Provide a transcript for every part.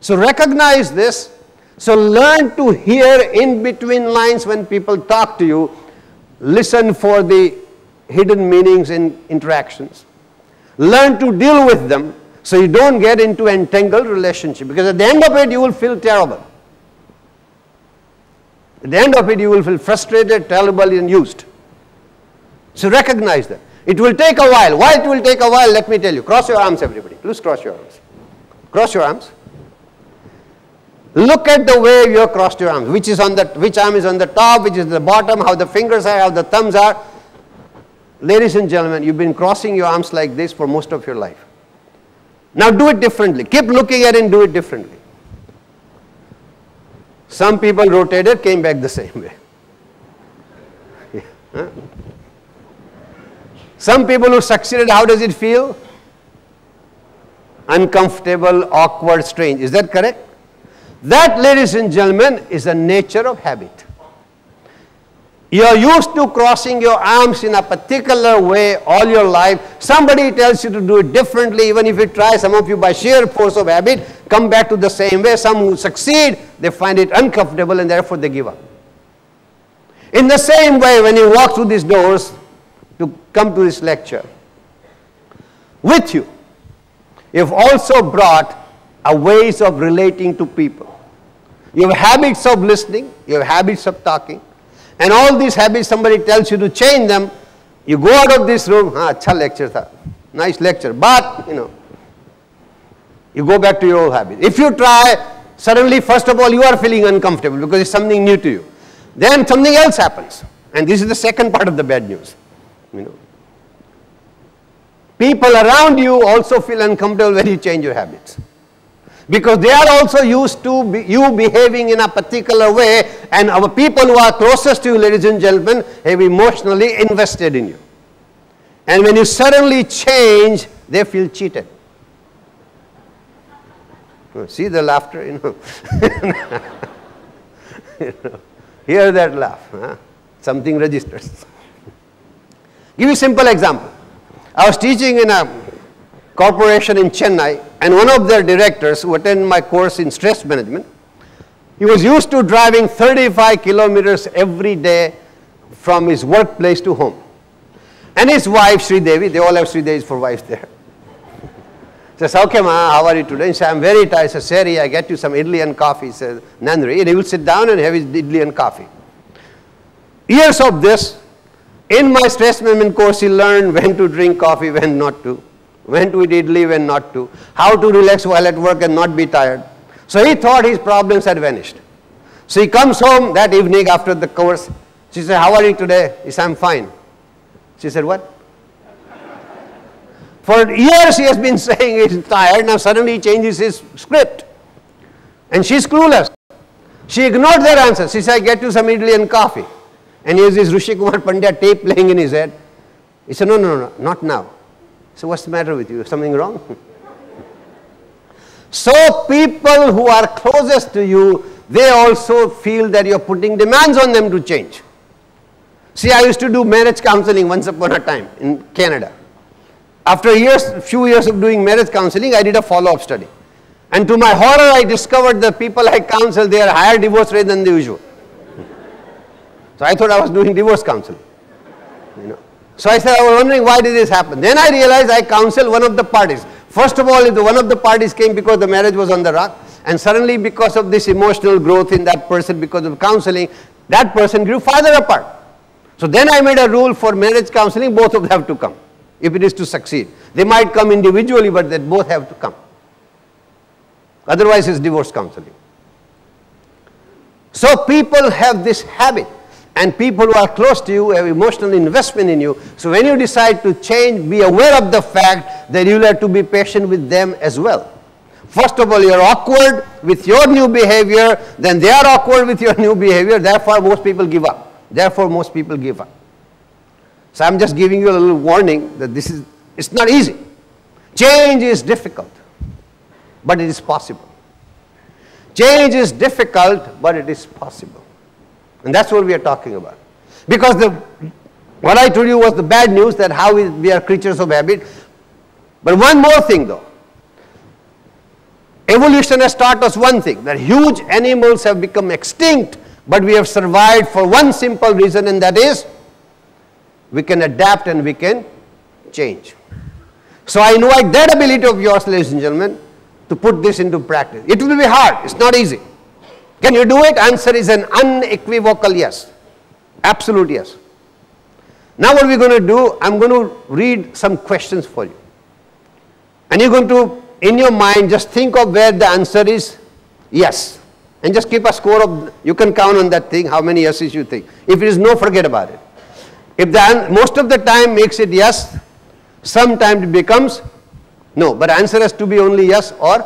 So recognize this. So learn to hear in between lines when people talk to you. Listen for the hidden meanings in interactions. Learn to deal with them so you don't get into entangled relationship. Because at the end of it, you will feel terrible. At the end of it, you will feel frustrated, terrible, and used. So recognize that. It will take a while. Why it will take a while? Let me tell you. Cross your arms, everybody. Please cross your arms. Cross your arms. Look at the way you have crossed your arms. Which arm is on the top, which is the bottom, how the fingers are, how the thumbs are. Ladies and gentlemen, you've been crossing your arms like this for most of your life. Now do it differently. Keep looking at it and do it differently. Some people rotated, came back the same way. Yeah. Huh? Some people who succeeded, how does it feel? Uncomfortable, awkward, strange. Is that correct? That, ladies and gentlemen, is the nature of habit. You are used to crossing your arms in a particular way all your life. Somebody tells you to do it differently. Even if you try, some of you by sheer force of habit come back to the same way. Some who succeed, they find it uncomfortable and therefore they give up. In the same way, when you walk through these doors to come to this lecture, with you, you've also brought a ways of relating to people. You have habits of listening, you have habits of talking, and all these habits, somebody tells you to change them, you go out of this room, acha lecture tha, nice lecture, but, you go back to your old habit. If you try, suddenly, first of all, you are feeling uncomfortable because it's something new to you. Then something else happens, and this is the second part of the bad news. People around you also feel uncomfortable when you change your habits. Because they are also used to you behaving in a particular way, and our people who are closest to you, ladies and gentlemen, have emotionally invested in you. And when you suddenly change, they feel cheated. See the laughter, Hear that laugh. Huh? Something registers. Give you a simple example. I was teaching in a corporation in Chennai, and one of their directors who attended my course in stress management, he was used to driving 35 kilometers every day from his workplace to home. And his wife, Sri Devi, they all have Sri Devis for wives there. Says, okay ma, how are you today? He said, I'm very tired. Says, Sari, I get you some idli and coffee. He says, Nandri. And he will sit down and have his idli and coffee. Years of this, in my stress management course, he learned when to drink coffee, when not to. When to eat idli, when not to, how to relax while at work and not be tired. So he thought his problems had vanished. So he comes home that evening after the course. She said, how are you today? He said, I'm fine. She said, what? For years he has been saying he's tired, now suddenly he changes his script. And she's clueless. She ignored their answer. She said, I get you some idli and coffee. And he has this Rooshikumar Pandya tape playing in his head. He said, no, not now. So what's the matter with you? Something wrong? So people who are closest to you, they also feel that you're putting demands on them to change. See, I used to do marriage counseling once upon a time in Canada. After few years of doing marriage counseling, I did a follow-up study. And to my horror, I discovered the people I counsel, they are higher divorce rate than the usual. So I thought I was doing divorce counseling. So I said, I was wondering why did this happen. Then I realized I counseled one of the parties. First of all, if one of the parties came because the marriage was on the rock, and suddenly because of this emotional growth in that person, because of counseling, that person grew farther apart. So then I made a rule for marriage counseling, both of them have to come, if it is to succeed. They might come individually, but they both have to come. Otherwise, it's divorce counseling. So people have this habit. And people who are close to you have emotional investment in you. So when you decide to change, be aware of the fact that you have to be patient with them as well. First of all, you're awkward with your new behavior, then they are awkward with your new behavior, therefore most people give up. So I'm just giving you a little warning that it's not easy. Change is difficult, but it is possible. Change is difficult, but it is possible. And that's what we are talking about. Because what I told you was the bad news, that how we are creatures of habit. But one more thing though. Evolution has taught us one thing, that huge animals have become extinct, but we have survived for one simple reason, and that is we can adapt and we can change. So I invite that ability of yours, ladies and gentlemen, to put this into practice. It will be hard. It's not easy. Can you do it? Answer is an unequivocal yes. Absolute yes. Now what we're going to do, I'm going to read some questions for you. And you're going to, in your mind, just think of where the answer is yes. And just keep a score of, you can count on that thing, how many yeses you think. If it is no, forget about it. If most of the time makes it yes, sometimes it becomes no. But answer has to be only yes or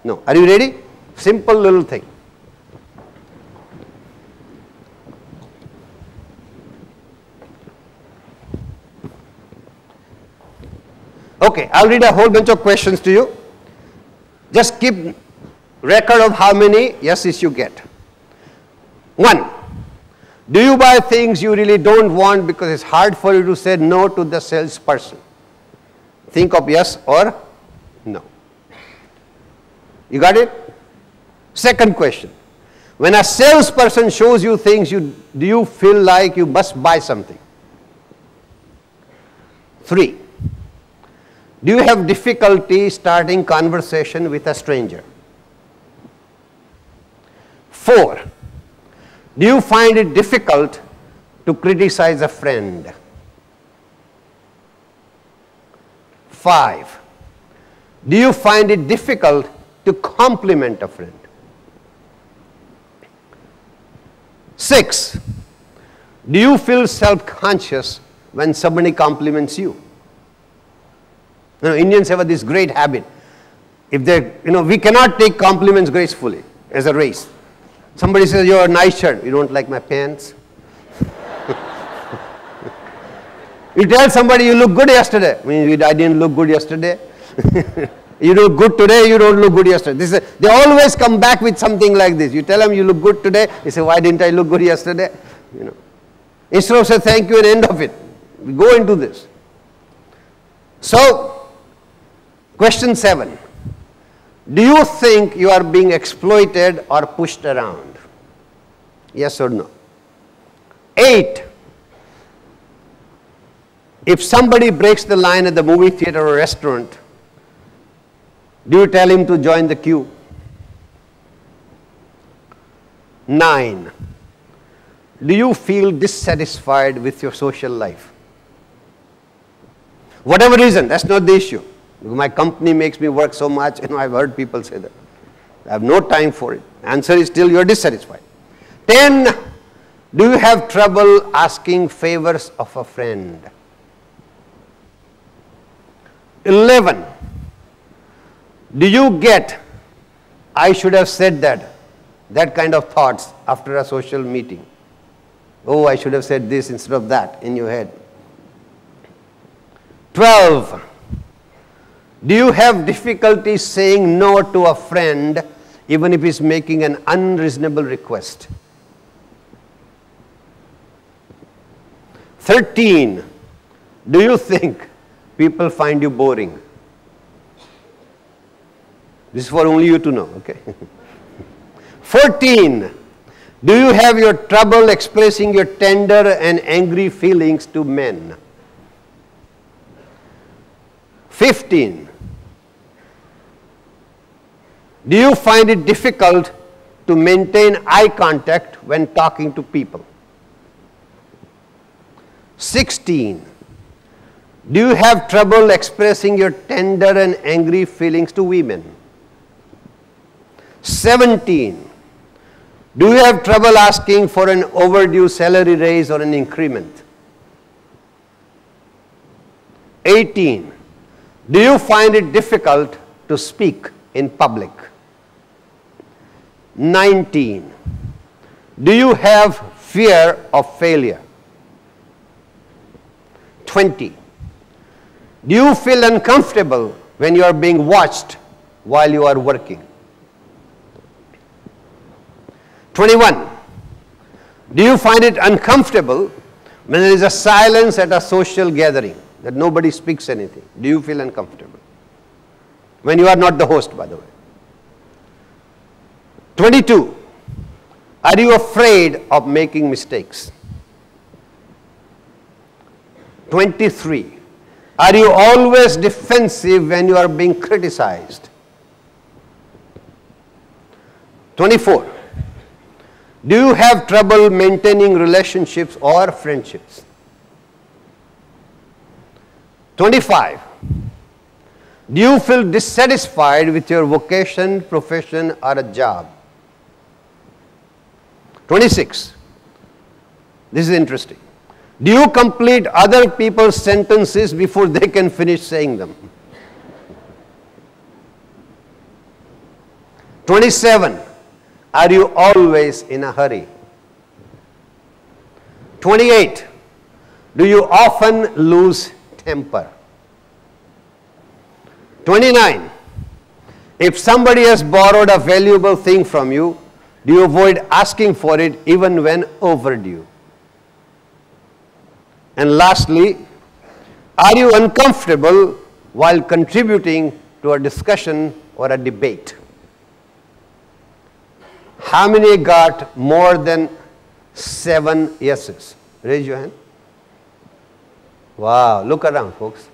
no. Are you ready? Simple little thing. Okay, I'll read a whole bunch of questions to you. Just keep record of how many yeses you get. 1. Do you buy things you really don't want because it's hard for you to say no to the salesperson? Think of yes or no. You got it? Second question. When a salesperson shows you things, do you feel like you must buy something? 3. Do you have difficulty starting conversation with a stranger? 4. Do you find it difficult to criticize a friend? 5. Do you find it difficult to compliment a friend? 6. Do you feel self-conscious when somebody compliments you? You know, Indians have this great habit. If they, we cannot take compliments gracefully as a race. Somebody says, "You're a nice shirt." "You don't like my pants?" You tell somebody, "You look good yesterday." I mean, I didn't look good yesterday. You look good today, you don't look good yesterday. They always come back with something like this. You tell them you look good today, they say, "Why didn't I look good yesterday?" Instead of say thank you and end of it. We go into this. So, question 7. Do you think you are being exploited or pushed around? Yes or no? 8. If somebody breaks the line at the movie theater or restaurant, do you tell him to join the queue? 9. Do you feel dissatisfied with your social life? Whatever reason, that's not the issue. My company makes me work so much, I've heard people say that. I have no time for it. Answer is still you're dissatisfied. 10. Do you have trouble asking favors of a friend? 11. Do you get, "I should have said that kind of thoughts after a social meeting? Oh, I should have said this instead of that in your head. 12. Do you have difficulty saying no to a friend even if he's making an unreasonable request? 13. Do you think people find you boring? This is for only you to know, okay? 14. Do you have your trouble expressing your tender and angry feelings to men? 15. Do you find it difficult to maintain eye contact when talking to people? 16. Do you have trouble expressing your tender and angry feelings to women? 17. Do you have trouble asking for an overdue salary raise or an increment? 18. Do you find it difficult to speak in public? 19. Do you have fear of failure? 20. Do you feel uncomfortable when you are being watched while you are working? 21. Do you find it uncomfortable when there is a silence at a social gathering, that nobody speaks anything? Do you feel uncomfortable? When you are not the host, by the way. 22. Are you afraid of making mistakes? 23. Are you always defensive when you are being criticized? 24. Do you have trouble maintaining relationships or friendships? 25. Do you feel dissatisfied with your vocation, profession, or a job? 26. This is interesting. Do you complete other people's sentences before they can finish saying them? 27. Are you always in a hurry? 28. Do you often lose temper? 29. If somebody has borrowed a valuable thing from you, do you avoid asking for it even when overdue? And lastly, are you uncomfortable while contributing to a discussion or a debate? How many got more than 7 yeses? Raise your hand. Wow, look around, folks.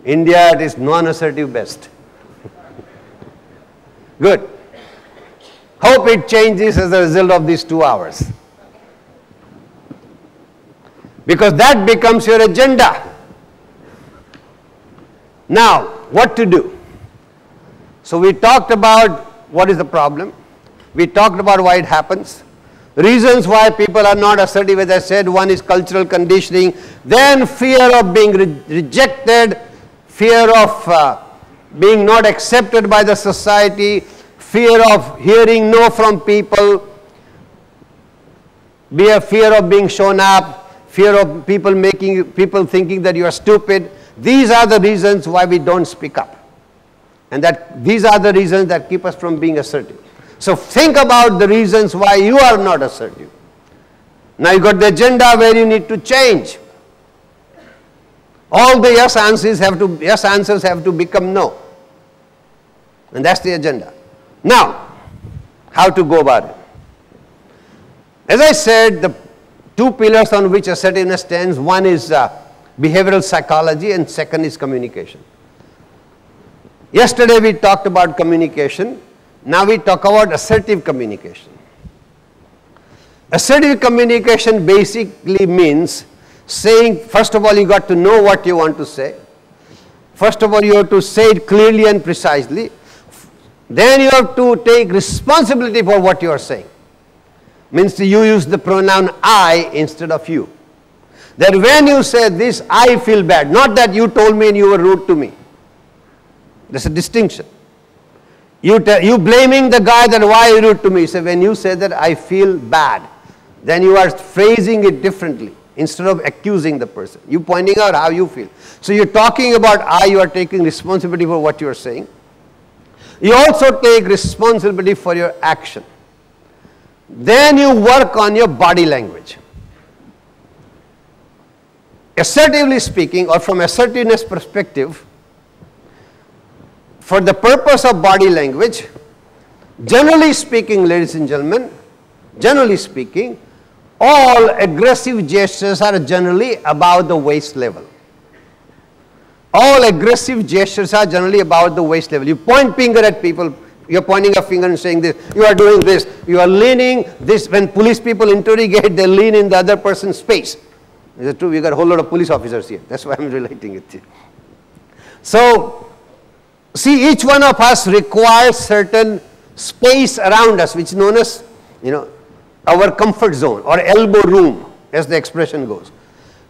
India, it is non-assertive best. Good. Hope it changes as a result of these 2 hours. Because that becomes your agenda. Now, what to do? So we talked about what is the problem. We talked about why it happens. Reasons why people are not assertive, as I said. One is cultural conditioning. Then fear of being rejected. Fear of being not accepted by the society. Fear of hearing no from people. Fear of being shown up. Fear of people thinking that you are stupid. These are the reasons why we don't speak up. And these are the reasons that keep us from being assertive. So think about the reasons why you are not assertive. Now you got the agenda where you need to change. All the yes answers have to become no. And that's the agenda. Now, how to go about it? As I said, the 2 pillars on which assertiveness stands, one is behavioral psychology and second is communication. Yesterday we talked about communication. Now we talk about assertive communication. Assertive communication basically means saying, first of all, you got to know what you want to say. First of all, you have to say it clearly and precisely. Then you have to take responsibility for what you are saying. Means you use the pronoun I instead of you. That when you say this, I feel bad. Not that you told me and you were rude to me. There's a distinction. You blaming the guy that why you rude to me. So when you say that I feel bad, then you are phrasing it differently. Instead of accusing the person, you pointing out how you feel. So you're talking about you are taking responsibility for what you are saying. You also take responsibility for your action. Then you work on your body language. Assertively speaking, or from assertiveness perspective, for the purpose of body language, generally speaking, ladies and gentlemen, generally speaking, all aggressive gestures are generally about the waist level. All aggressive gestures are generally about the waist level. You point finger at people, you're pointing a finger and saying this, you are doing this, you are leaning this. When police people interrogate, they lean in the other person's space. Is it true? We got a whole lot of police officers here. That's why I'm relating it to you. So, see, each one of us requires certain space around us, which is known as, our comfort zone or elbow room, as the expression goes.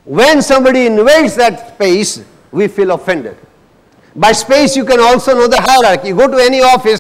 When somebody invades that space, we feel offended. By space, you can also know the hierarchy. You go to any office,